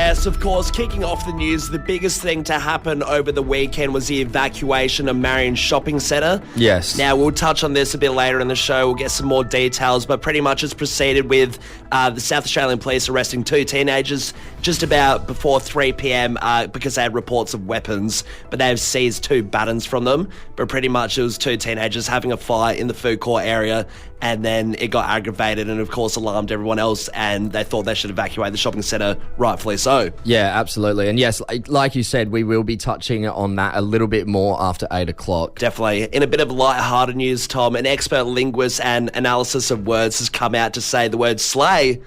Yes, of course, kicking off the news, the biggest thing to happen over the weekend was the evacuation of Marion Shopping Centre. Yes. Now, we'll touch on this a bit later in the show. We'll get some more details, but pretty much it's proceeded with the South Australian Police arresting two teenagers just about before 3 p.m. Because they had reports of weapons, but they have seized two batons from them. But pretty much it was two teenagers having a fight in the food court area, and then it got aggravated and, of course, alarmed everyone else, and they thought they should evacuate the shopping centre, rightfully so. Yeah, absolutely. And yes, like you said, we will be touching on that a little bit more after 8 o'clock. Definitely. In a bit of light-hearted news, Tom, an expert linguist and analysis of words has come out to say the word slay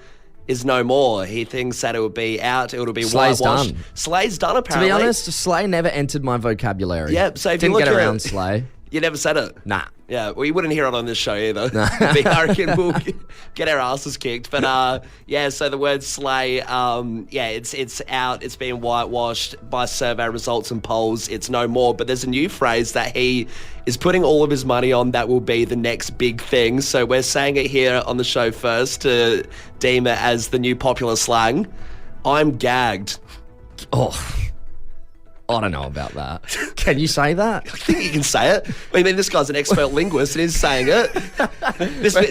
is no more. He thinks that it will be out, it will be Slay's whitewashed. done. Slay's done, apparently. To be honest, slay never entered my vocabulary. Yep, so if Didn't you look get at around slay. You never said it? Nah. Yeah, well, you wouldn't hear it on this show either. I reckon we'll get our asses kicked. But, yeah, so the word slay, it's out. It's been whitewashed by survey results and polls. It's no more. But there's a new phrase that he is putting all of his money on that will be the next big thing. So we're saying it here on the show first to deem it as the new popular slang. I'm gagged. Oh, I don't know about that. Can you say that? I think you can say it. I mean, this guy's an expert linguist and he's saying it. What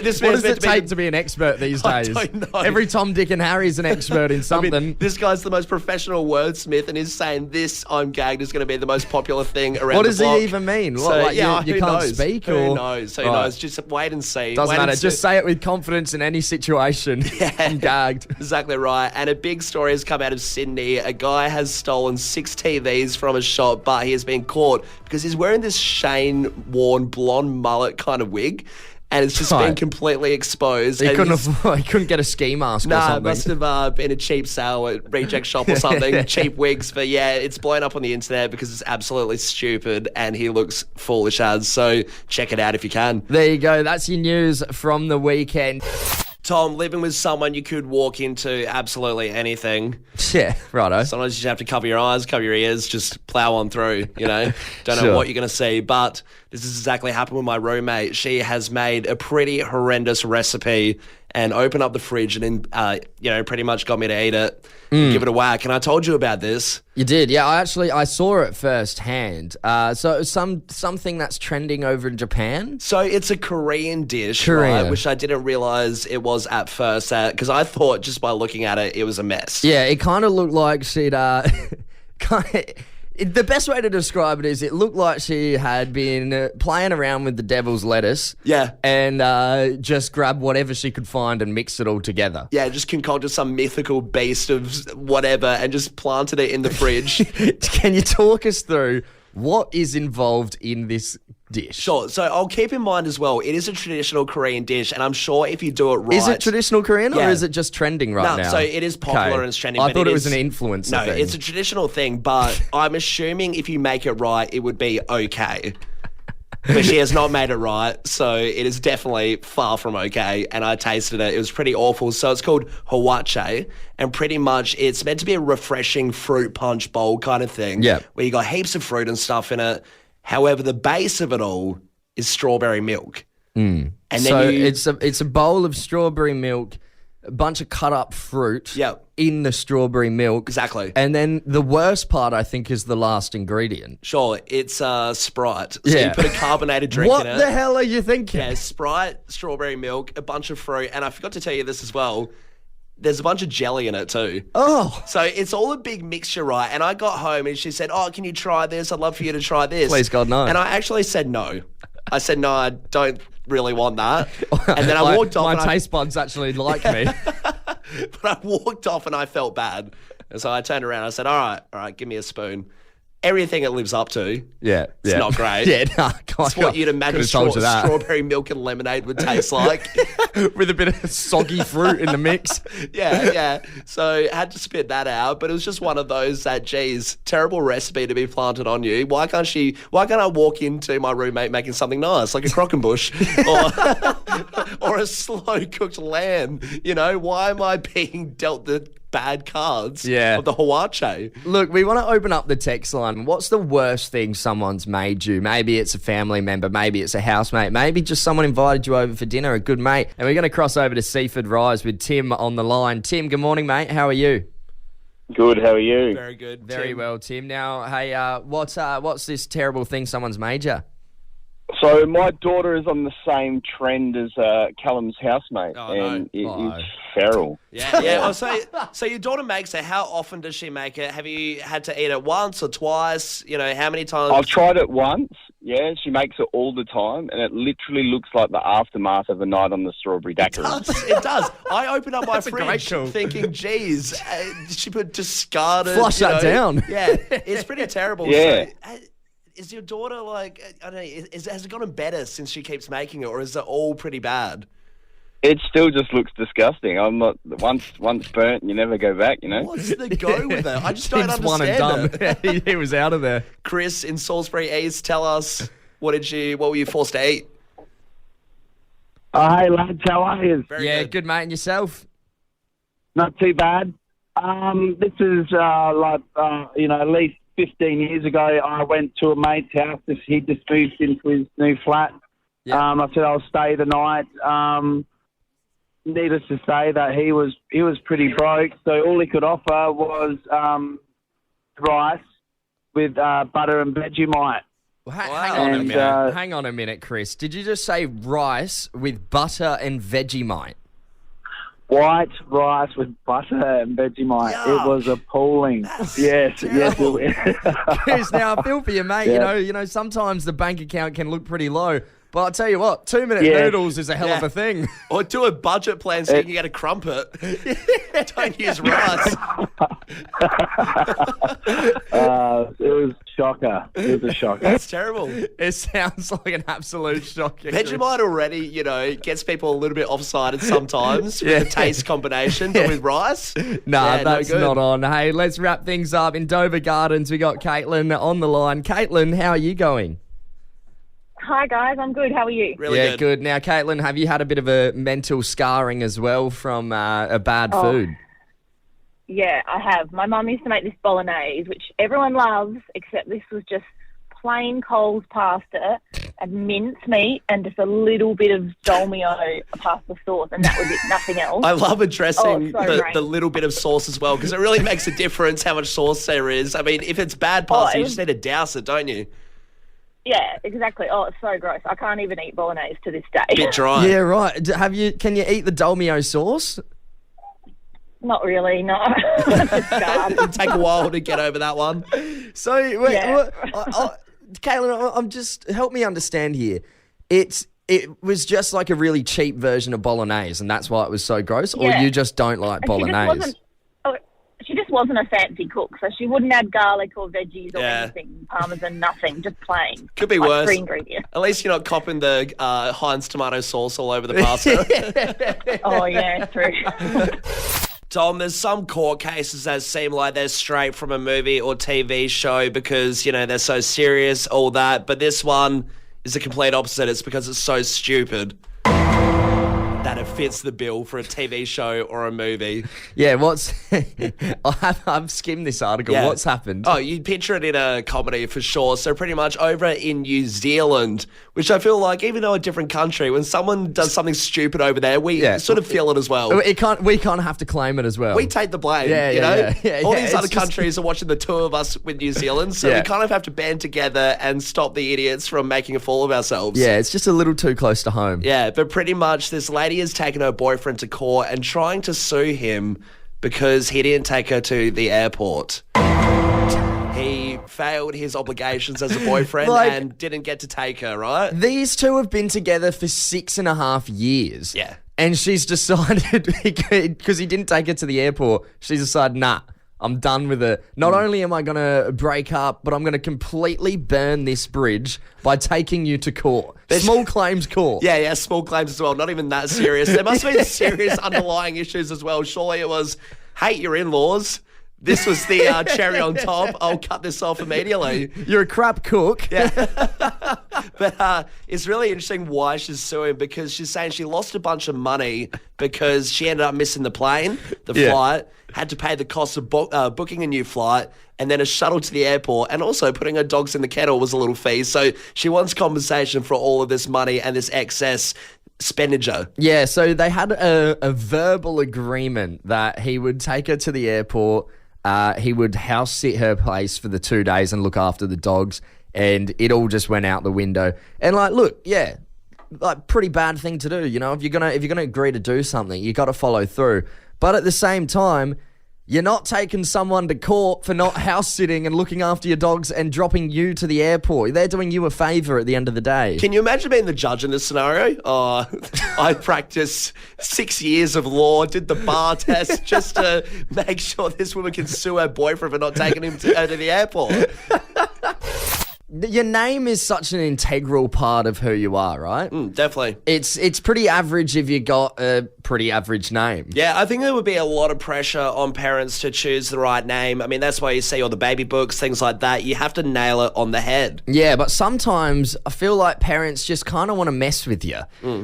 does it take to be an expert these days? I don't know. Every Tom, Dick and Harry's an expert in something. I mean, this guy's the most professional wordsmith and he's saying this I'm gagged is going to be the most popular thing around What the does block. he even mean? So, What, yeah, you who can't knows? speak? Who or? knows? Who Right. knows? Just wait and see. Doesn't Wait matter. and Just see. say it with confidence in any situation. Yeah. I'm gagged. Exactly right. And a big story has come out of Sydney. A guy has stolen 6 TVs from a shop, but he has been caught because he's wearing this Shane-worn blonde mullet kind of wig, and it's just been completely exposed. He couldn't get a ski mask or something. It must have been a cheap sale at reject shop or something, cheap wigs. But yeah, it's blown up on the internet because it's absolutely stupid and he looks foolish as. So check it out if you can. There you go. That's your news from the weekend. Tom, living with someone you could walk into absolutely anything. Yeah, righto. Sometimes you just have to cover your eyes, cover your ears, just plow on through, you know. Don't know Sure. what you're going to see, but this has exactly happened with my roommate. She has made a pretty horrendous recipe and opened up the fridge and then, pretty much got me to eat it and give it a whack. And I told you about this. You did, yeah. I saw it firsthand. So something that's trending over in Japan. So it's a Korean dish, Korea. right, which I didn't realise it was at first, because I thought just by looking at it, it was a mess. Yeah, it kind of looked like she'd. The best way to describe it is it looked like she had been playing around with the devil's lettuce. Yeah. And just grabbed whatever she could find and mixed it all together. Yeah, just concocted some mythical beast of whatever and just planted it in the fridge. Can you talk us through what is involved in this dish? Sure. So I'll keep in mind as well, it is a traditional Korean dish, and I'm sure if you do it right... Is it traditional Korean or Yeah. is it just trending right now? No, so it is popular and it's trending. I but thought it is- was an influencer No, thing. it's a traditional thing, but I'm assuming if you make it right, it would be okay. But she has not made it right, so it is definitely far from okay, and I tasted it. It was pretty awful. So it's called hawache, and pretty much it's meant to be a refreshing fruit punch bowl kind of thing, Yeah. where you got heaps of fruit and stuff in it. However, the base of it all is strawberry milk. And then So it's a bowl of strawberry milk, a bunch of cut up fruit Yep. in the strawberry milk. Exactly. And then the worst part, I think, is the last ingredient. Sure, it's Sprite. So Yeah. you put a carbonated drink What in it. the hell are you thinking? Yeah, Sprite, strawberry milk, a bunch of fruit, and I forgot to tell you this as well. There's a bunch of jelly in it too. Oh, So it's all a big mixture, right? And I got home and she said, "Oh, can you try this? I'd love for you to try this." Please, God, no. And I actually said no. I said, "No, I don't really want that." And then I walked off. My and taste buds actually like me. but I walked off and I felt bad. And so I turned around and I said, all right, give me a spoon. Everything it lives up to. Yeah, It's not great. Yeah, no, It's what you'd imagine told you that. strawberry milk and lemonade would taste like. With a bit of soggy fruit in the mix. Yeah. So had to spit that out, but it was just one of those that, geez, terrible recipe to be planted on you. Why can't I walk into my roommate making something nice, like a croquembouche or a slow cooked lamb? You know, why am I being dealt the bad cards of the hawache? Look, we want to open up the text line. What's the worst thing someone's made you? Maybe it's a family member, maybe it's a housemate, maybe just someone invited you over for dinner, a good mate. And we're going to cross over to Seaford Rise with Tim on the line. Tim, good morning, mate. How are you? Good, how are you? Very good. Very Tim. well, Tim. Now, hey, what's this terrible thing someone's made you? So my daughter is on the same trend as Callum's housemate, Oh, and no. it is feral. Yeah. Oh, so your daughter makes it. How often does she make it? Have you had to eat it once or twice? You know, how many times? I've tried it once, yeah, she makes it all the time, and it literally looks like the aftermath of a night on the strawberry daiquiri. It does. I open up my That's a great fridge call. thinking, geez, she put discarded. Flush that down. Yeah, it's pretty terrible. Yeah. So, is your daughter like, I don't know, has it gotten better since she keeps making it, or is it all pretty bad? It still just looks disgusting. I'm not once burnt, you never go back. You know. What's the go with it? I just don't Tim's one and understand done. it. he was out of there. Chris in Salisbury East, tell us, what were you forced to eat? Hey lads, how are you? Very Good, mate. And yourself? Not too bad. This is at least 15 years ago. I went to a mate's house. He just moved into his new flat. Yeah. I said I'll stay the night. Needless to say that he was pretty broke, so all he could offer was rice with butter and Vegemite. Well, Wow. Hang on a And, minute. Hang on a minute, Chris. Did you just say rice with butter and Vegemite? White rice with butter and Vegemite. Yuck. It was appalling. Yes. Chris, now I feel for you, mate. Yeah. You know, sometimes the bank account can look pretty low. But I'll tell you what, 2-minute Yeah. noodles is a hell of Yeah. a thing. Or do a budget plan so you can get a crumpet. Don't use rice. It was shocker. It was a shocker. That's terrible. It sounds like an absolute shock. Vegemite already, gets people a little bit offsided sometimes with the taste combination, but with rice? Nah, Yeah, no that's good. not on. Hey, let's wrap things up. In Dover Gardens, we got Caitlin on the line. Caitlin, how are you going? Hi guys, I'm good. How are you? Really good. Now, Caitlin, have you had a bit of a mental scarring as well from a bad Oh. food? Yeah, I have. My mum used to make this bolognese, which everyone loves, except this was just plain Coles pasta and minced meat and just a little bit of dolmio pasta sauce, and that was it, nothing else. I love addressing Oh, so the little bit of sauce as well, because it really makes a difference how much sauce there is. I mean, if it's bad pasta, it you was- just need to douse it, don't you? Yeah, exactly. Oh, it's so gross. I can't even eat bolognese to this day. Bit dry. Yeah, right. Can you eat the dolmio sauce? Not really, no. Just scarred. It'll take a while to get over that one. So, wait, Yeah. Caitlin, I'm just help me understand here. It was just like a really cheap version of bolognese, and that's why it was so gross. Or Yeah. you just don't like bolognese? She just wasn't a fancy cook, so she wouldn't add garlic or veggies or Yeah. anything, parmesan, nothing, just plain. Could be like worse. Three ingredients. At least you're not copping the Heinz tomato sauce all over the pasta. Oh, yeah, true. Tom, there's some court cases that seem like they're straight from a movie or TV show because, they're so serious, all that. But this one is the complete opposite. It's because it's so stupid that it fits the bill for a TV show or a movie. Yeah, I've skimmed this article. Yeah. What's happened? Oh, you'd picture it in a comedy for sure. So pretty much over in New Zealand, which I feel like even though a different country, when someone does something stupid over there, we sort of feel it as well. We can't have to claim it as well. We take the blame, Yeah, you yeah, know? yeah. All Yeah, these it's other just- countries are watching the two of us with New Zealand, so Yeah. we kind of have to band together and stop the idiots from making a fool of ourselves. Yeah, it's just a little too close to home. Yeah, but pretty much this lady has taken her boyfriend to court and trying to sue him because he didn't take her to the airport. He failed his obligations as a boyfriend Like- and didn't get to take her, right? These two have been together for 6.5 years. Yeah. And she's decided, because he didn't take her to the airport, she's decided, nah, I'm done with it. Not only am I going to break up, but I'm going to completely burn this bridge by taking you to court. Small claims court. Yeah, small claims as well. Not even that serious. There must have been serious underlying issues as well. Surely it was hate your in-laws. This was the cherry on top. I'll cut this off immediately. You're a crap cook. Yeah. But it's really interesting why she's suing, because she's saying she lost a bunch of money because she ended up missing the plane, the Yeah. flight, had to pay the cost of booking a new flight, and then a shuttle to the airport, and also putting her dogs in the kennel was a little fee. So she wants compensation for all of this money and this excess expenditure. Yeah, so they had a verbal agreement that he would take her to the airport He would house sit her place for the 2 days and look after the dogs, and it all just went out the window. And like, look, yeah, like pretty bad thing to do. You know, if you're gonna agree to do something, you got to follow through. But at the same time, you're not taking someone to court for not house sitting and looking after your dogs and dropping you to the airport. They're doing you a favour at the end of the day. Can you imagine being the judge in this scenario? Oh, I practiced 6 years of law, did the bar test just to make sure this woman can sue her boyfriend for not taking him to the airport. Your name is such an integral part of who you are, right? Definitely. It's pretty average if you got a pretty average name. Yeah, I think there would be a lot of pressure on parents to choose the right name. I mean, that's why you see all the baby books, things like that. You have to nail it on the head. Yeah, but sometimes I feel like parents just kind of want to mess with you.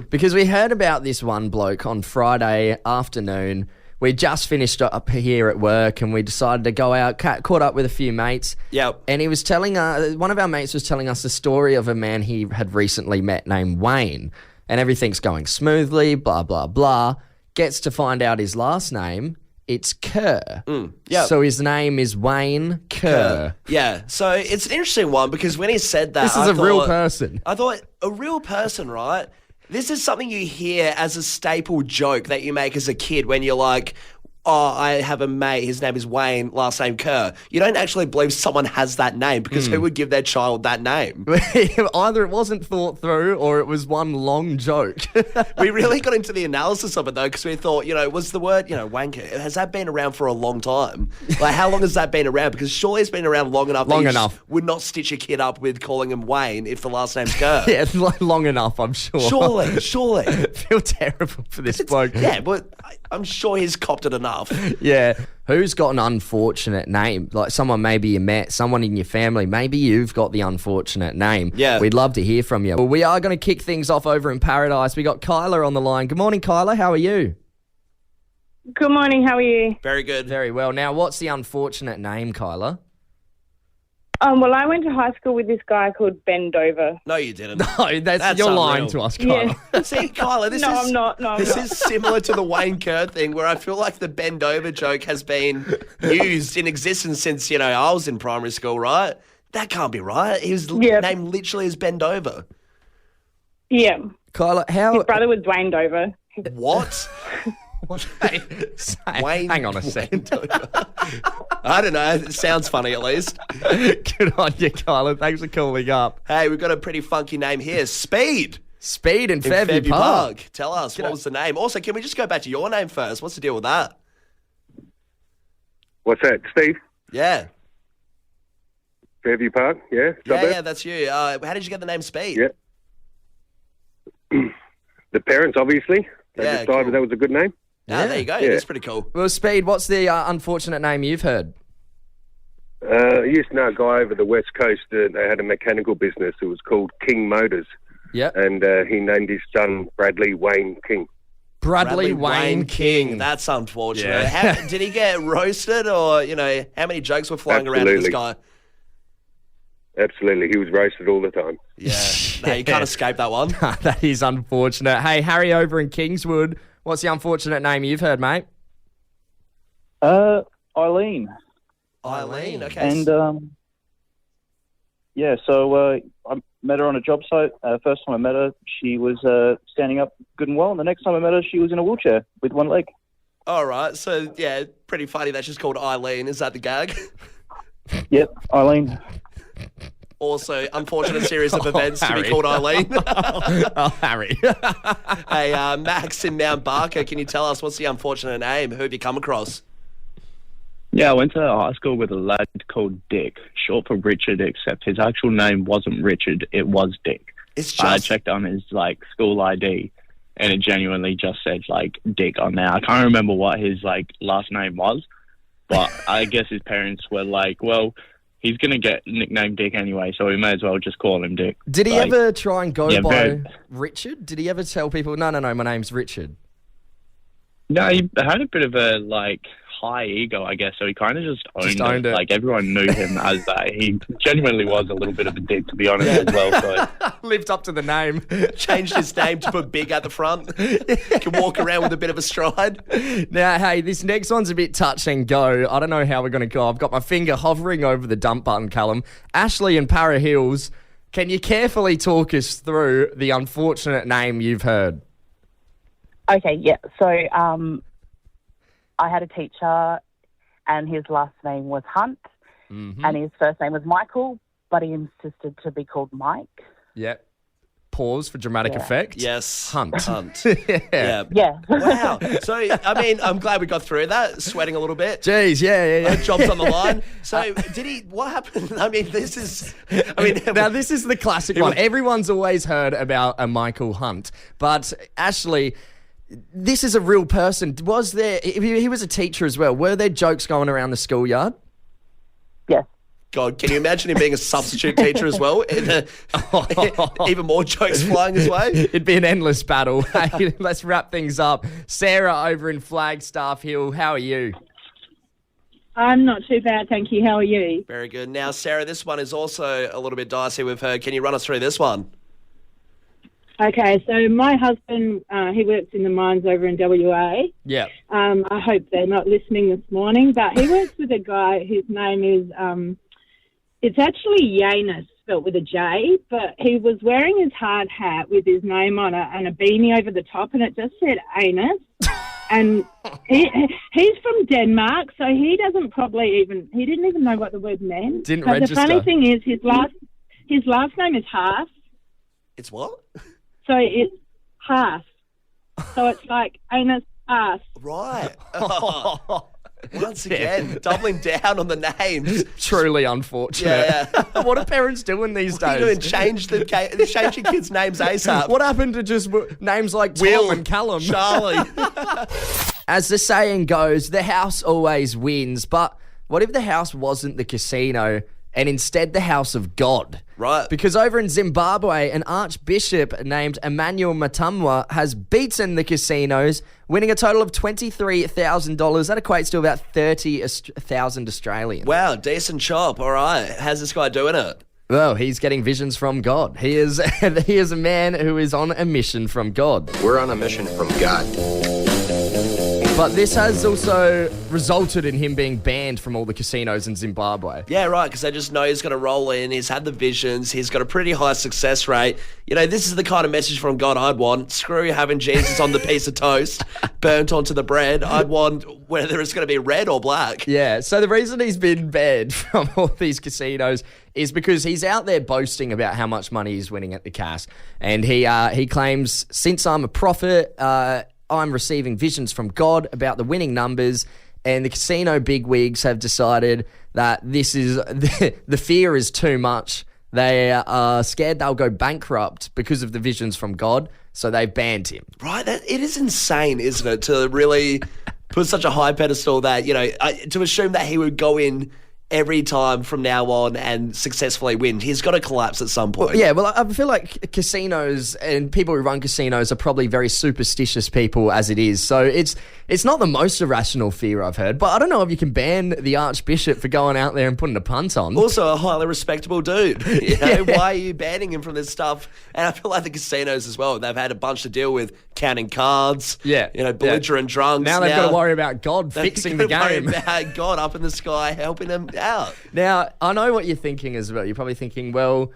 Because we heard about this one bloke on Friday afternoon. We just finished up here at work and we decided to go out, caught up with a few mates. Yep. And he was telling one of our mates was telling us the story of a man he had recently met named Wayne. And everything's going smoothly, blah, blah, blah. Gets to find out his last name. It's Kerr. Yep. So his name is Wayne Kerr. Yeah, so it's an interesting one because when he said that, This is a real person. I thought, a real person, right? This is something you hear as a staple joke that you make as a kid when you're like, oh, I have a mate, his name is Wayne, last name Kerr. You don't actually believe someone has that name because who would give their child that name? Either it wasn't thought through or it was one long joke. We really got into the analysis of it though because we thought, was the word, wanker, has that been around for a long time? Like how long has that been around? Because surely it's been around long enough that you just would not stitch a kid up with calling him Wayne if the last name's Kerr. Yeah, it's like long enough, I'm sure. Surely. I feel terrible for this bloke. Yeah, but I'm sure he's copped it enough. Yeah. Who's got an unfortunate name? Like someone maybe you met, someone in your family. Maybe you've got the unfortunate name. Yeah. We'd love to hear from you. Well, we are going to kick things off over in Paradise. We got Kyla on the line. Good morning, Kyla. How are you? Good morning. How are you? Very good. Very well. Now, what's the unfortunate name, Kyla? Well, I went to high school with this guy called Ben Dover. No, you didn't. No, that's you're lying to us, Kyla. Yeah. See, Kyla, this No, is I'm not. No, I'm this not. is similar to the Wayne Kerr thing, where I feel like the bend over joke has been used in existence since I was in primary school. Right? That can't be right. His name literally is Bend Over. Yeah. Kyla, how? His brother was Dwayne Dover. What? Hey, Wayne, hang on a second. I don't know. It sounds funny at least. Good on you, Kyla. Thanks for calling up. Hey, we've got a pretty funky name here. Speed. Speed in Fairview Park. Tell us, what was the name? Also, can we just go back to your name first? What's the deal with that? What's that, Steve? Yeah. Fairview Park, yeah? Yeah, that's you. How did you get the name Speed? Yeah. The parents, obviously. They Yeah, decided cool. that was a good name. There you go. Yeah. That's pretty cool. Well, Speed, what's the unfortunate name you've heard? I used to know a guy over the West Coast that they had a mechanical business. It was called King Motors. Yep. And he named his son Bradley Wayne King. Bradley Wayne King. That's unfortunate. Yeah. Did he get roasted or, how many jokes were flying around at this guy? Absolutely. He was roasted all the time. Yeah. No, you can't escape that one. That is unfortunate. Hey, Harry over in Kingswood, what's the unfortunate name you've heard, mate? Eileen. Eileen, okay. And, so I met her on a job site. First time I met her, she was standing up good and well. And the next time I met her, she was in a wheelchair with one leg. All right. So, yeah, pretty funny that she's called Eileen. Is that the gag? Yep, Eileen. Also, unfortunate series of events to be called Eileen. Harry. Hey, Max in Mount Barker, can you tell us what's the unfortunate name? Who have you come across? Yeah, I went to high school with a lad called Dick, short for Richard, except his actual name wasn't Richard, it was Dick. It's just... I checked on his school ID, and it genuinely just said Dick on there. I can't remember what his last name was, but I guess his parents were like, well, he's going to get nicknamed Dick anyway, so we may as well just call him Dick. Did he ever try and go by very... Richard? Did he ever tell people, no, my name's Richard? No, he had a bit of a high ego, I guess. So he kind of just owned it. it. Like, everyone knew him as that. He genuinely was a little bit of a dick, to be honest, as well. So. Lived up to the name. Changed his name to put big at the front. Can walk around with a bit of a stride. Now, hey, this next one's a bit touch and go. I don't know how we're going to go. I've got my finger hovering over the dump button, Callum. Ashley in Para Hills, can you carefully talk us through the unfortunate name you've heard? Okay, yeah. So I had a teacher and his last name was Hunt and his first name was Michael, but he insisted to be called Mike. Yeah. Pause for dramatic effect. Yes. Hunt. Yeah. Yeah. Wow. So, I mean, I'm glad we got through that, sweating a little bit. Jeez, yeah. Jobs on the line. So, what happened? I mean, now this is the classic one. Everyone's always heard about a Michael Hunt, but Ashley, this is a real person. Was there, he was a teacher as well. Were there jokes going around the schoolyard? Yes. God, can you imagine him being a substitute teacher as well? Even more jokes flying his way? It'd be an endless battle. Hey, let's wrap things up. Sarah over in Flagstaff Hill, how are you? I'm not too bad, thank you. How are you? Very good. Now, Sarah, this one is also a little bit dicey with her. Can you run us through this one? Okay, so my husband, he works in the mines over in WA. Yeah. I hope they're not listening this morning, but he works with a guy whose name is, it's actually Yanus, spelt with a J, but he was wearing his hard hat with his name on it and a beanie over the top, and it just said anus. And he's from Denmark, so he didn't even know what the word meant. Didn't but register. The funny thing is his last name is Haas. It's what? So it's Haas. So it's like anus, ass. Right. Once again, doubling down on the names. Truly unfortunate. Yeah. What are parents doing these What are you days? doing? Change your kids' names ASAP. What happened to just names like Will Tom and Callum? Charlie. As the saying goes, the house always wins. But what if the house wasn't the casino and instead the house of God? Right. Because over in Zimbabwe, an archbishop named Emmanuel Matamwa has beaten the casinos, winning a total of $23,000. That equates to about 30,000 Australian. Wow, decent chop. All right. How's this guy doing it? Well, he's getting visions from God. He is a man who is on a mission from God. We're on a mission from God. But this has also resulted in him being banned from all the casinos in Zimbabwe. Yeah, right, because they just know he's going to roll in. He's had the visions. He's got a pretty high success rate. You know, this is the kind of message from God I'd want. Screw having Jesus on the piece of toast, burnt onto the bread. I'd want whether it's going to be red or black. Yeah, so the reason he's been banned from all these casinos is because he's out there boasting about how much money he's winning at the Cas. And he claims, since I'm a prophet, I'm receiving visions from God about the winning numbers, and the casino bigwigs have decided that this is the fear is too much. They are scared they'll go bankrupt because of the visions from God, so they've banned him. Right, it is insane, isn't it, to really put such a high pedestal that, you know, to assume that he would go in every time from now on and successfully win. He's got to collapse at some point. Yeah, well, I feel like casinos and people who run casinos are probably very superstitious people as it is. So it's not the most irrational fear I've heard, but I don't know if you can ban the Archbishop for going out there and putting a punt on. Also a highly respectable dude. You know, why are you banning him from this stuff? And I feel like the casinos as well, they've had a bunch to deal with counting cards, belligerent drunks. Now they've got to worry about God fixing the game. Worry about God up in the sky helping them out. Now, I know what you're thinking as well. You're probably thinking, well,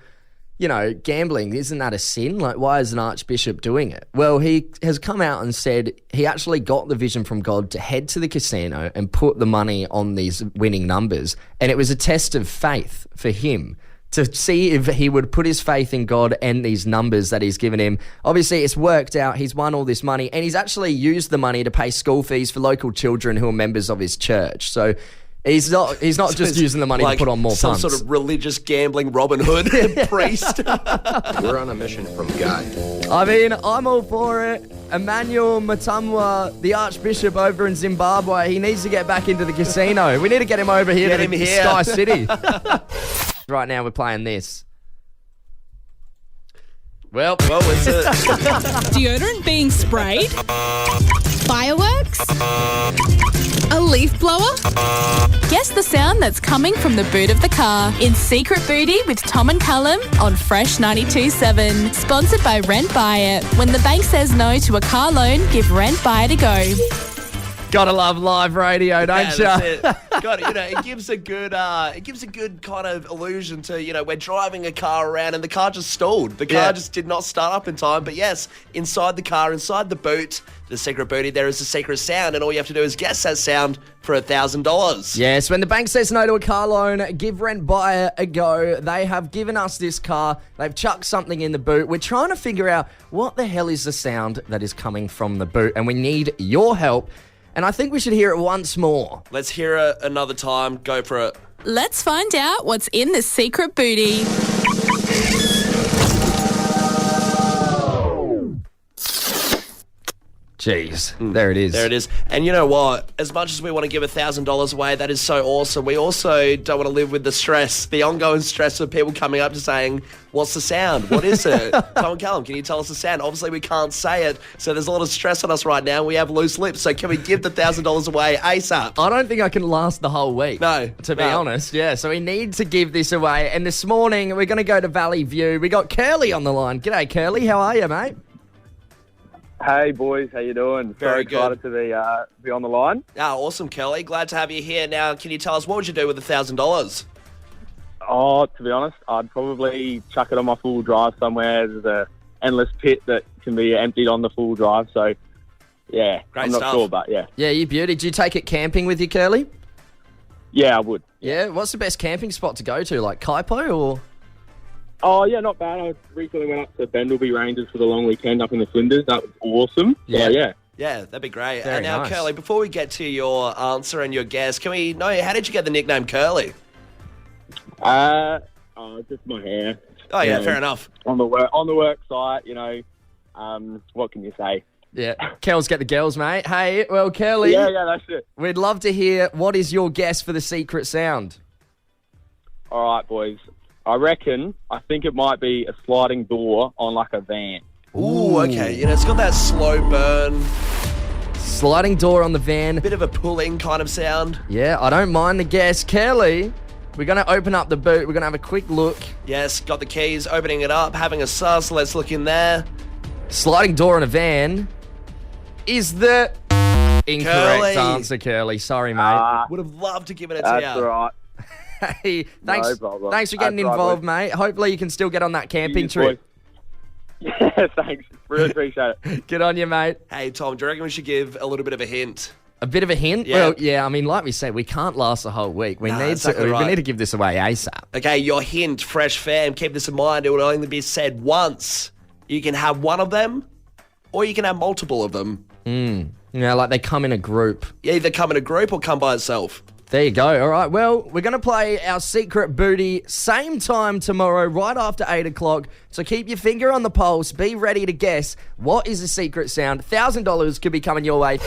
you know, gambling, isn't that a sin? Like, why is an archbishop doing it? Well, he has come out and said he actually got the vision from God to head to the casino and put the money on these winning numbers. And it was a test of faith for him to see if he would put his faith in God and these numbers that he's given him. Obviously, it's worked out. He's won all this money, and he's actually used the money to pay school fees for local children who are members of his church. So he's not just using the money to put on more some punts. Sort of religious gambling Robin Hood priest. We're on a mission from God. I mean, I'm all for it. Emmanuel Matamwa, the Archbishop over in Zimbabwe, he needs to get back into the casino. We need to get him over here to Sky City. Right now we're playing this. Well, it's a... Deodorant being sprayed? Fireworks? A leaf blower? Guess the sound that's coming from the boot of the car in Secret Booty with Tom and Callum on Fresh 92.7. Sponsored by Rent Buy It. When the bank says no to a car loan, give Rent Buy It a go. Gotta love live radio, don't you? That's it. God, it gives a good kind of illusion to, we're driving a car around and the car just stalled. The car just did not start up in time. But yes, inside the car, inside the boot, the secret booty, there is a secret sound, and all you have to do is guess that sound for $1,000. Yes, when the bank says no to a car loan, give Rent Buy It a go. They have given us this car. They've chucked something in the boot. We're trying to figure out what the hell is the sound that is coming from the boot, and we need your help. And I think we should hear it once more. Let's hear it another time. Go for it. Let's find out what's in the secret booty. Jeez, there it is. There it is. And you know what? As much as we want to give $1,000 away, that is so awesome. We also don't want to live with the stress, the ongoing stress of people coming up to saying, what's the sound? What is it? Tom Callum, can you tell us the sound? Obviously, we can't say it, so there's a lot of stress on us right now. We have loose lips, so can we give the $1,000 away ASAP? I don't think I can last the whole week. No. To be honest, yeah. So we need to give this away. And this morning, we're going to go to Valley View. We got Curly on the line. G'day, Curly. How are you, mate? Hey boys, how you doing? Very excited to be on the line. Oh, awesome, Kelly. Glad to have you here. Now, can you tell us, what would you do with $1,000? Oh, to be honest, I'd probably chuck it on my full drive somewhere. There's a endless pit that can be emptied on the full drive. So, yeah, Great I'm not stuff. sure, but yeah. Yeah, you beauty. Did you take it camping with you, Curly? Yeah, I would. Yeah. What's the best camping spot to go to? Like Kaipo or? Oh, yeah, not bad. I recently went up to Bendelby Ranges for the long weekend up in the Flinders. That was awesome. Yeah. So, yeah. Yeah, that'd be great. Very and now, nice. Curly, before we get to your answer and your guess, can we know, how did you get the nickname Curly? Just my hair. Oh, yeah, You know, fair enough. On the work site, what can you say? Yeah. Kel's get the girls, mate. Hey, well, Curly. Yeah, that's it. We'd love to hear, what is your guess for the secret sound? All right, boys. I think it might be a sliding door on like a van. Ooh, okay. It's got that slow burn, Sliding door on the van. bit of a pulling kind of sound. Yeah, I don't mind the guess. Curly, we're going to open up the boot. We're going to have a quick look. Yes, got the keys, opening it up, having a suss. Let's look in there. Sliding door in a van is the incorrect Curly. answer, Curly. Sorry, mate. Would have loved to give it to you. That's all right. Hey, thanks, No problem. thanks for getting That's all right, involved, boys. mate. Hopefully you can still get on that camping Cheers, trip. boys. Yeah, thanks. Really appreciate it. Good on you, mate. Hey, Tom, do you reckon we should give a little bit of a hint? A bit of a hint? Yeah. Well, yeah, I mean, like we said, we can't last the whole week. We Nah, need exactly to right. we need to give this away ASAP. Okay, your hint, fresh fam, keep this in mind. It will only be said once. You can have one of them, or you can have multiple of them. Like they come in a group. You either come in a group or come by itself. There you go. All right. Well, we're going to play our secret booty same time tomorrow, right after 8 o'clock. So keep your finger on the pulse. Be ready to guess what is the secret sound. $1,000 could be coming your way.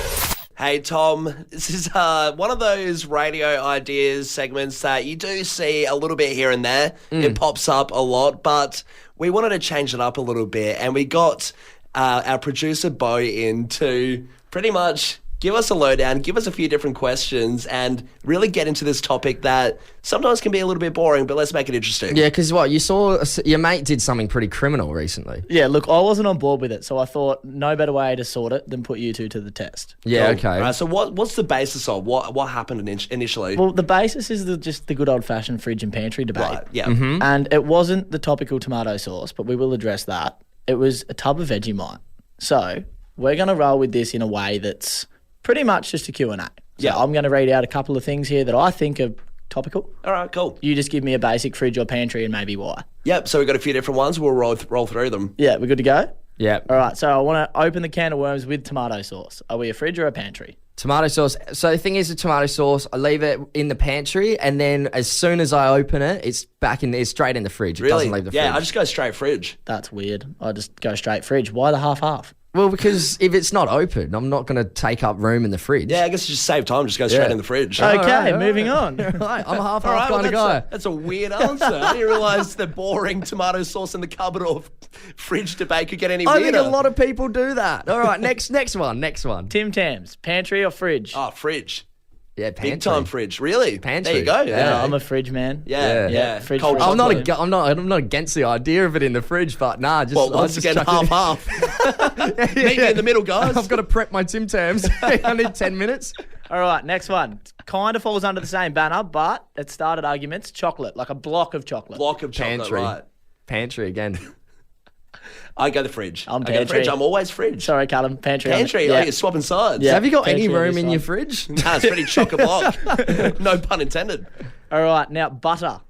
Hey, Tom, this is one of those radio ideas segments that you do see a little bit here and there. It pops up a lot, but we wanted to change it up a little bit, and we got our producer, Bo, in to pretty much give us a lowdown, give us a few different questions, and really get into this topic that sometimes can be a little bit boring, but let's make it interesting. Yeah, because what? You saw your mate did something pretty criminal recently. Yeah, look, I wasn't on board with it, so I thought no better way to sort it than put you two to the test. Yeah, Cool. okay. All right, so what's the basis of what happened initially? Well, the basis is just the good old-fashioned fridge and pantry debate. Right, yeah. And it wasn't the topical tomato sauce, but we will address that. It was a tub of Vegemite. So we're going to roll with this in a way that's pretty much just a Q&A. So Yeah. I'm going to read out a couple of things here that I think are topical. All right, cool. You just give me a basic fridge or pantry and maybe why. Yep, so we've got a few different ones. We'll roll through them. Yeah, we're good to go? Yeah. All right, so I want to open the can of worms with tomato sauce. Are we a fridge or a pantry? Tomato sauce. So the thing is, the tomato sauce, I leave it in the pantry, and then as soon as I open it, it's back in there, straight in the fridge. It Really? doesn't leave the fridge. Yeah, I just go straight fridge. That's weird. I just go straight fridge. Why the half-half? Well, because if it's not open, I'm not going to take up room in the fridge. Yeah, I guess you just save time. Just go straight Yeah. in the fridge. Okay, all right. moving on. Right, I'm a half-half All right, kind of guy. That's a weird answer. I didn't realise the boring tomato sauce in the cupboard or fridge debate could get any I weirder. think a lot of people do that. All right, next one. Tim Tams, pantry or fridge? Oh, fridge. Yeah, Pantry. Big time fridge. Really? Pantry. There you go. Yeah, I'm a fridge man. Yeah. Fridge. Cold I'm not. chocolate. I'm not against the idea of it in the fridge, but nah. Just Well, I'll once just again, chuck it in. half. Meet me in the middle, guys. I've got to prep my Tim Tams. I need 10 minutes. All right, next one. Kind of falls under the same banner, but it started arguments. Chocolate, like a block of chocolate. Block of chocolate, Pantry. right. Pantry again. I go the fridge. I'm I go the Pantry. fridge. I'm always fridge. Sorry, Callum. Pantry. Pantry. Yeah. Oh, you're swapping sides. Yeah. Have you got any Pantry on room this in your side. fridge? Nah, it's pretty chock-a-block. No pun intended. All right, now butter.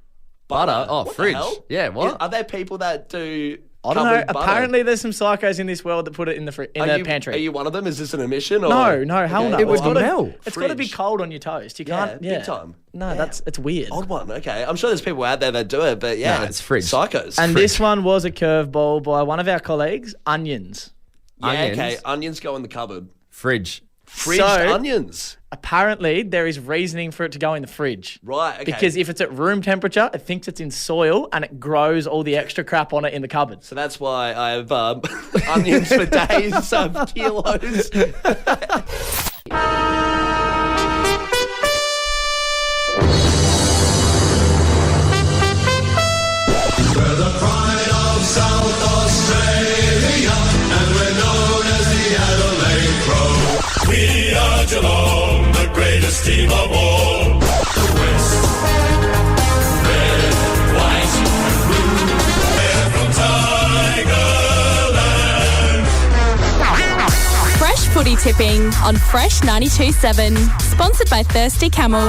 Butter? Oh, What the fridge. hell? Yeah, what? Are there people that do I don't know. covered butter? Apparently, there's some psychos in this world that put it in the pantry. Are you one of them? Is this an admission? Or? No, hell no. It would It's gotta- melt. It's got to be Fridge. cold on your toast. You Yeah, can't. big time. No, it's weird. Odd one. Okay. I'm sure there's people out there that do it, but yeah. No, it's fridge. Psychos. And this one was a curveball by one of our colleagues. Onions. yeah, onions. okay. Onions go in the cupboard. Fridge. Fridged So- onions. Apparently, there is reasoning for it to go in the fridge. Right, okay. Because if it's at room temperature, it thinks it's in soil and it grows all the extra crap on it in the cupboard. So that's why I have onions for days, kilos. We're the pride of South Australia, and we're known as the Adelaide Crow. We are Geelong, the greatest team of all. The West, red, white, and blue. We're from Tigerland. Fresh footy tipping on Fresh 92.7. Sponsored by Thirsty Camel.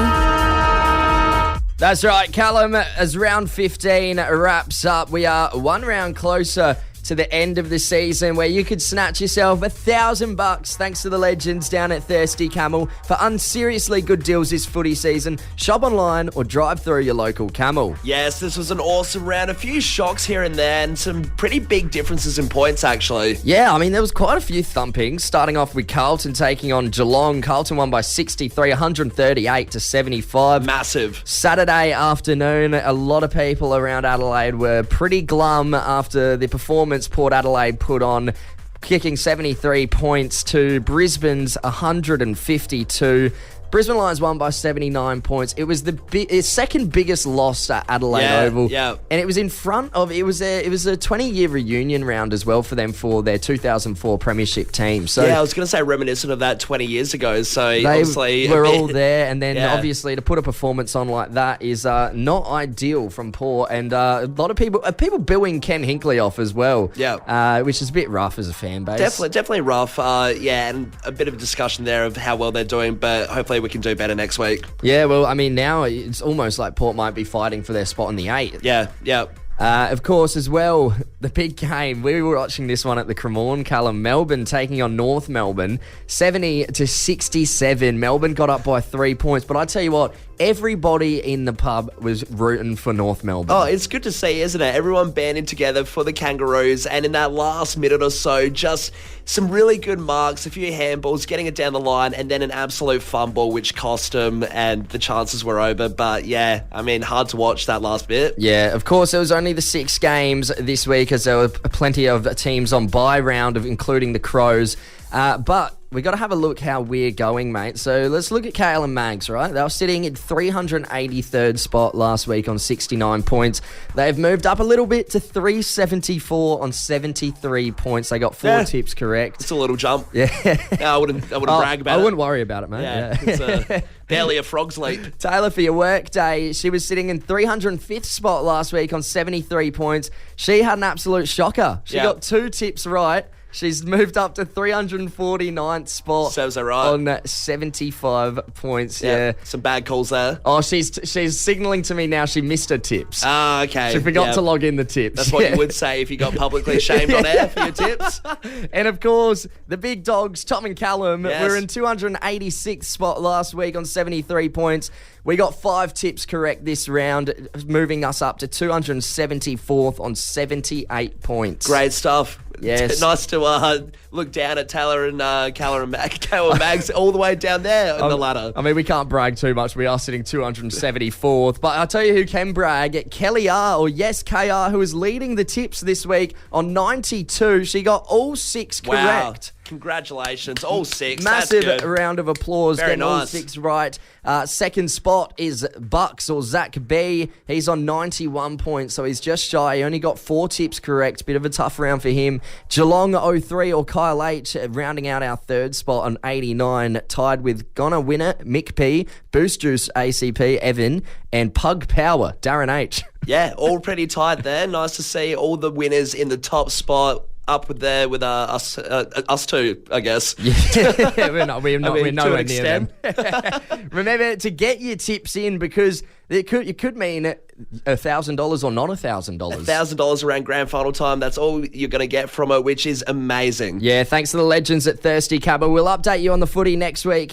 That's right, Callum. As round 15 wraps up, we are one round closer to the end of the season where you could snatch yourself $1,000 thanks to the legends down at Thirsty Camel for unseriously good deals this footy season. Shop online or drive through your local Camel. Yes, this was an awesome round. A few shocks here and there and some pretty big differences in points, actually. Yeah, I mean, there was quite a few thumpings, starting off with Carlton taking on Geelong. Carlton won by 63, 138 to 75. Massive. Saturday afternoon, a lot of people around Adelaide were pretty glum after the performance Port Adelaide put on, kicking 73 points to Brisbane's 152. Brisbane Lions won by 79 points. It was its second biggest loss at Adelaide Oval. Yeah. And it was in front of, it was a 20-year reunion round as well for them for their 2004 premiership team. So yeah, I was going to say reminiscent of that 20 years ago. So they obviously were all there, and then Yeah. obviously to put a performance on like that is not ideal from Port, and a lot of people booing Ken Hinkley off as well. Yeah. Which is a bit rough as a fan base. Definitely rough. And a bit of a discussion there of how well they're doing, but hopefully we can do better next week. Yeah, well, I mean, now it's almost like Port might be fighting for their spot in the 8. Yeah. Of course, as well, the big game. We were watching this one at the Cremorne, Callum. Melbourne taking on North Melbourne, 70 to 67. Melbourne got up by 3 points, but I tell you what, everybody in the pub was rooting for North Melbourne. Oh, it's good to see, isn't it? Everyone banding together for the Kangaroos, and in that last minute or so, just some really good marks, a few handballs, getting it down the line, and then an absolute fumble, which cost them, and the chances were over. But yeah, I mean, hard to watch that last bit. Yeah, of course, it was only the 6 games this week, as there were plenty of teams on bye round, including the Crows. But we got to have a look how we're going, mate. So let's look at Kale and Mags, right? They were sitting at 383rd spot last week on 69 points. They've moved up a little bit to 374 on 73 points. They got 4 tips correct. It's a little jump. Yeah. I wouldn't brag about it. I wouldn't worry about it, mate. Yeah, it's barely a frog's leap. Taylor, for your work day, she was sitting in 305th spot last week on 73 points. She had an absolute shocker. She got 2 tips right. She's moved up to 349th spot. Serves her right. On 75 points, yeah. Some bad calls there. Oh, she's signalling to me now she missed her tips. Ah, okay. She forgot Yeah. to log in the tips. That's what you would say if you got publicly shamed on air for your tips. And of course, the big dogs, Tom and Callum, Yes. were in 286th spot last week on 73 points. We got 5 tips correct this round, moving us up to 274th on 78 points. Great stuff. Yes. Nice to look down at Taylor and Callum and Mags all the way down there in the ladder. I mean, we can't brag too much. We are sitting 274th. But I'll tell you who can brag. Kelly R, or yes, KR, who is leading the tips this week on 92. She got all 6 Wow. correct. Congratulations, all 6. Massive That's good. round of applause. Very Getting all nice. 6 right. Second spot is Bucks or Zach B. He's on 91 points, so he's just shy. He only got 4 tips correct. Bit of a tough round for him. Geelong 03 or Kyle H. rounding out our third spot on 89, tied with Gonna Winner, Mick P, Boost Juice ACP, Evan, and Pug Power, Darren H. Yeah, all pretty tight there. Nice to see all the winners in the top spot. Up with there with us two, I guess. Yeah, we're nowhere near them. extent. Remember to get your tips in because it could mean $1,000 or not $1,000. $1,000 around grand final time. That's all you're going to get from it, which is amazing. Yeah, thanks to the legends at Thirsty Cabba. We'll update you on the footy next week.